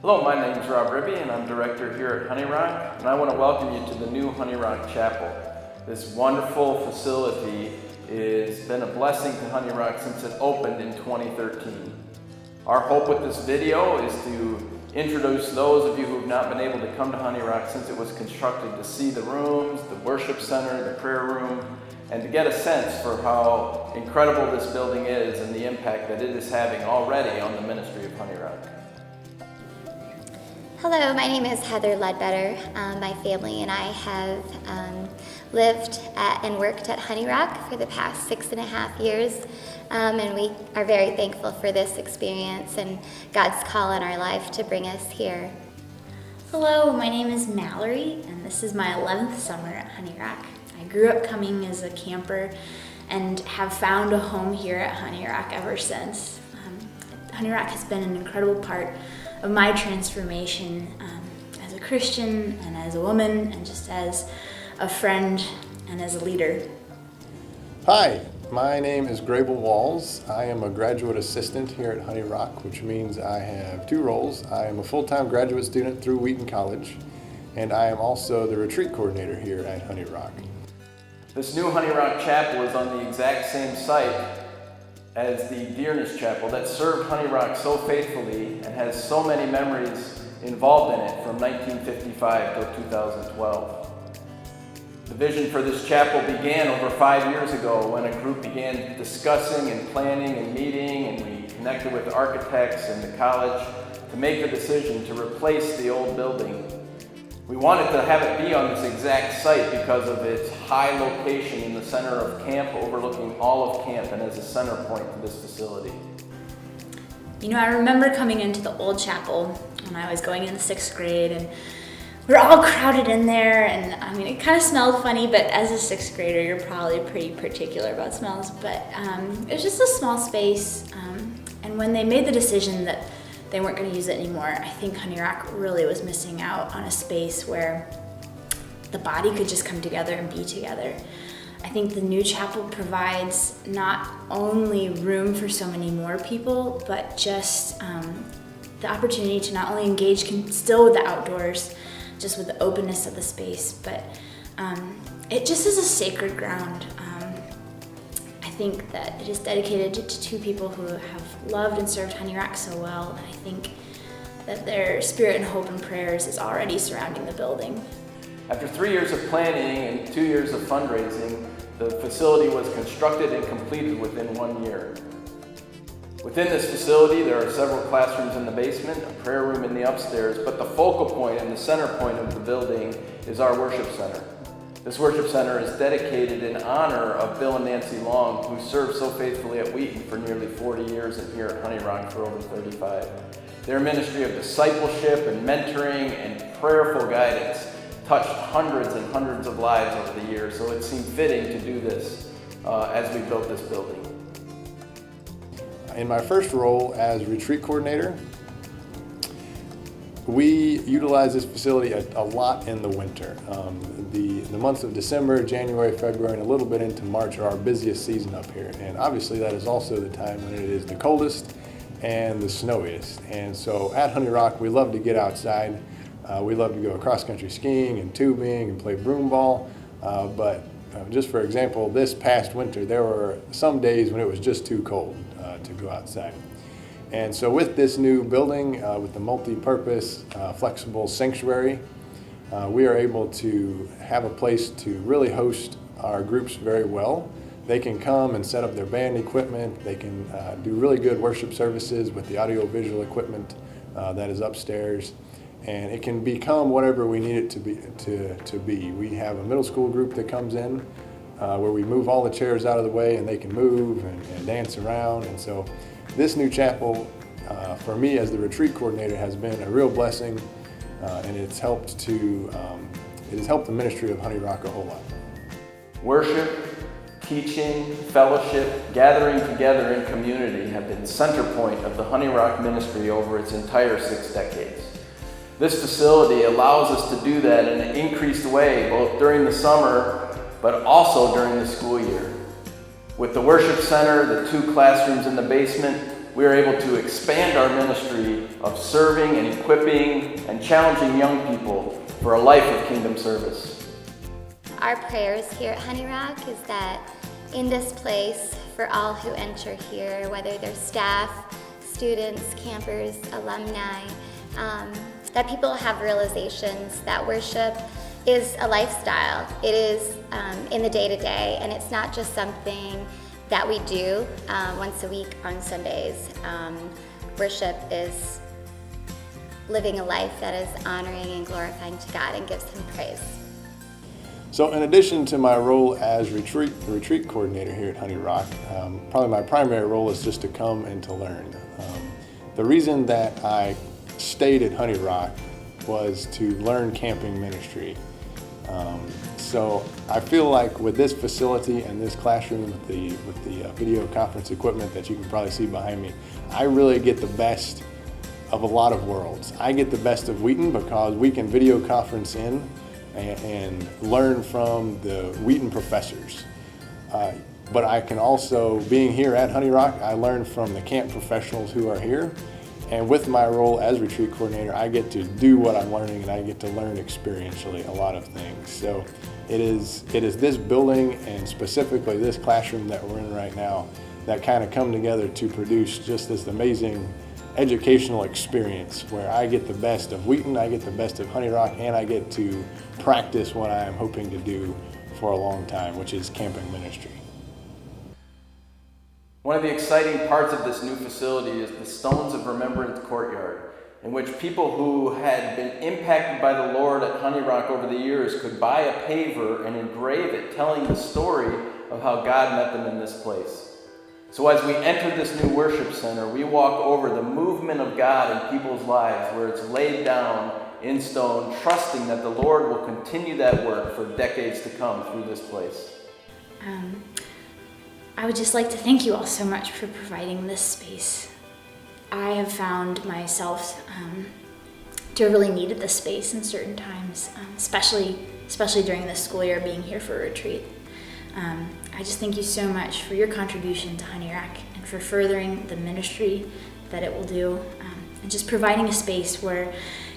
Hello, my name is Rob Ribby and I'm director here at HoneyRock, and I want to welcome you to the new HoneyRock Chapel. This wonderful facility has been a blessing to HoneyRock since it opened in 2013. Our hope with this video is to introduce those of you who have not been able to come to HoneyRock since it was constructed to see the rooms, the worship center, the prayer room, and to get a sense for how incredible this building is and the impact that it is having already on the ministry of HoneyRock. Hello, my name is Heather Ledbetter. My family and I have lived and worked at HoneyRock for the past 6.5 years, and we are very thankful for this experience and God's call in our life to bring us here. Hello, my name is Mallory, and this is my 11th summer at HoneyRock. I grew up coming as a camper and have found a home here at HoneyRock ever since. HoneyRock has been an incredible part of my transformation as a Christian and as a woman and just as a friend and as a leader. Hi, my name is Grable Walls. I am a graduate assistant here at HoneyRock, which means I have two roles. I am a full-time graduate student through Wheaton College, and I am also the retreat coordinator here at HoneyRock. This new HoneyRock Chapel is on the exact same site as the Dearness Chapel that served HoneyRock so faithfully and has so many memories involved in it from 1955 to 2012. The vision for this chapel began over 5 years ago when a group began discussing and planning and meeting, and we connected with the architects and the college to make the decision to replace the old building. We wanted to have it be on this exact site because of its high location in the center of camp, overlooking all of camp, and as a center point to this facility. You know, I remember coming into the old chapel when I was going into 6th grade, and we were all crowded in there, and I mean, it kind of smelled funny, but as a 6th grader, you're probably pretty particular about smells, but it was just a small space, and when they made the decision that they weren't going to use it anymore, I think HoneyRock really was missing out on a space where the body could just come together and be together. I think the new chapel provides not only room for so many more people, but just the opportunity to not only engage still with the outdoors, just with the openness of the space, but it just is a sacred ground. I think that it is dedicated to two people who have loved and served HoneyRock so well, and I think that their spirit and hope and prayers is already surrounding the building. After 3 years of planning and 2 years of fundraising, the facility was constructed and completed within 1 year. Within this facility, there are several classrooms in the basement, a prayer room in the upstairs, but the focal point and the center point of the building is our worship center. This worship center is dedicated in honor of Bill and Nancy Long, who served so faithfully at Wheaton for nearly 40 years and here at HoneyRock for over 35. Their ministry of discipleship and mentoring and prayerful guidance touched hundreds and hundreds of lives over the years, so it seemed fitting to do this as we built this building. In my first role as retreat coordinator, we utilize this facility a lot in the winter. The months of December, January, February, and a little bit into March are our busiest season up here. And obviously that is also the time when it is the coldest and the snowiest. And so at HoneyRock, we love to get outside. We love to go cross-country skiing and tubing and play broom ball. But just for example, this past winter, there were some days when it was just too cold to go outside. And so with this new building, with the multi-purpose, flexible sanctuary, we are able to have a place to really host our groups very well. They can come and set up their band equipment. They can do really good worship services with the audio-visual equipment that is upstairs. And it can become whatever we need it to be. We have a middle school group that comes in where we move all the chairs out of the way and they can move and dance around. And so this new chapel, for me as the retreat coordinator, has been a real blessing, and it's helped the ministry of HoneyRock a whole lot. Worship, teaching, fellowship, gathering together in community have been center point of the HoneyRock ministry over its entire 6 decades. This facility allows us to do that in an increased way, both during the summer, but also during the school year. With the worship center, the 2 classrooms in the basement, we are able to expand our ministry of serving and equipping and challenging young people for a life of kingdom service. Our prayers here at HoneyRock is that in this place, for all who enter here, whether they're staff, students, campers, alumni, that people have realizations that worship is a lifestyle. It is in the day-to-day, and it's not just something that we do once a week on Sundays. Worship is living a life that is honoring and glorifying to God and gives Him praise. So in addition to my role as retreat coordinator here at HoneyRock, probably my primary role is just to come and to learn. The reason that I stayed at HoneyRock was to learn camping ministry. So I feel like with this facility and this classroom with the video conference equipment that you can probably see behind me, I really get the best of a lot of worlds. I get the best of Wheaton because we can video conference in and learn from the Wheaton professors. But I can also, being here at HoneyRock, I learn from the camp professionals who are here. And with my role as retreat coordinator, I get to do what I'm learning, and I get to learn experientially a lot of things. So it is this building and specifically this classroom that we're in right now that kind of come together to produce just this amazing educational experience where I get the best of Wheaton, I get the best of HoneyRock, and I get to practice what I am hoping to do for a long time, which is camping ministry. One of the exciting parts of this new facility is the Stones of Remembrance courtyard, in which people who had been impacted by the Lord at HoneyRock over the years could buy a paver and engrave it, telling the story of how God met them in this place. So as we enter this new worship center, we walk over the movement of God in people's lives where it's laid down in stone, trusting that the Lord will continue that work for decades to come through this place. I would just like to thank you all so much for providing this space. I have found myself to have really needed this space in certain times, especially during this school year being here for a retreat. I just thank you so much for your contribution to HoneyRock and for furthering the ministry that it will do, and just providing a space where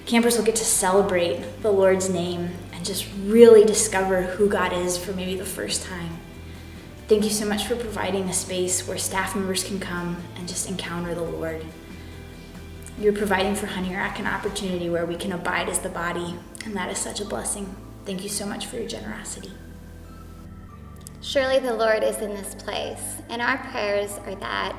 campers will get to celebrate the Lord's name and just really discover who God is for maybe the first time. Thank you so much for providing a space where staff members can come and just encounter the Lord. You're providing for HoneyRock an opportunity where we can abide as the body, and that is such a blessing. Thank you so much for your generosity. Surely the Lord is in this place, and our prayers are that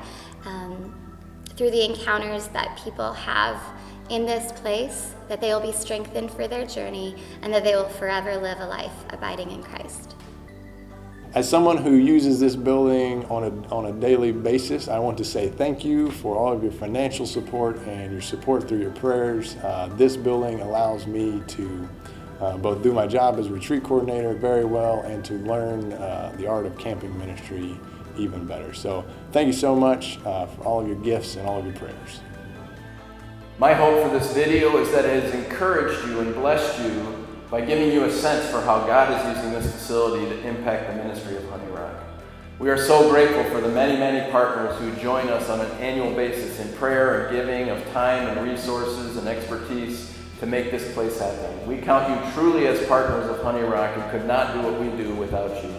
through the encounters that people have in this place, that they will be strengthened for their journey and that they will forever live a life abiding in Christ. As someone who uses this building on a daily basis, I want to say thank you for all of your financial support and your support through your prayers. This building allows me to both do my job as retreat coordinator very well and to learn the art of camping ministry even better. So thank you so much for all of your gifts and all of your prayers. My hope for this video is that it has encouraged you and blessed you by giving you a sense for how God is using this facility to impact the ministry of HoneyRock. We are so grateful for the many, many partners who join us on an annual basis in prayer and giving of time and resources and expertise to make this place happen. We count you truly as partners of HoneyRock and could not do what we do without you.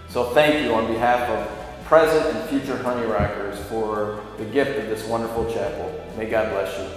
So thank you on behalf of present and future HoneyRockers for the gift of this wonderful chapel. May God bless you.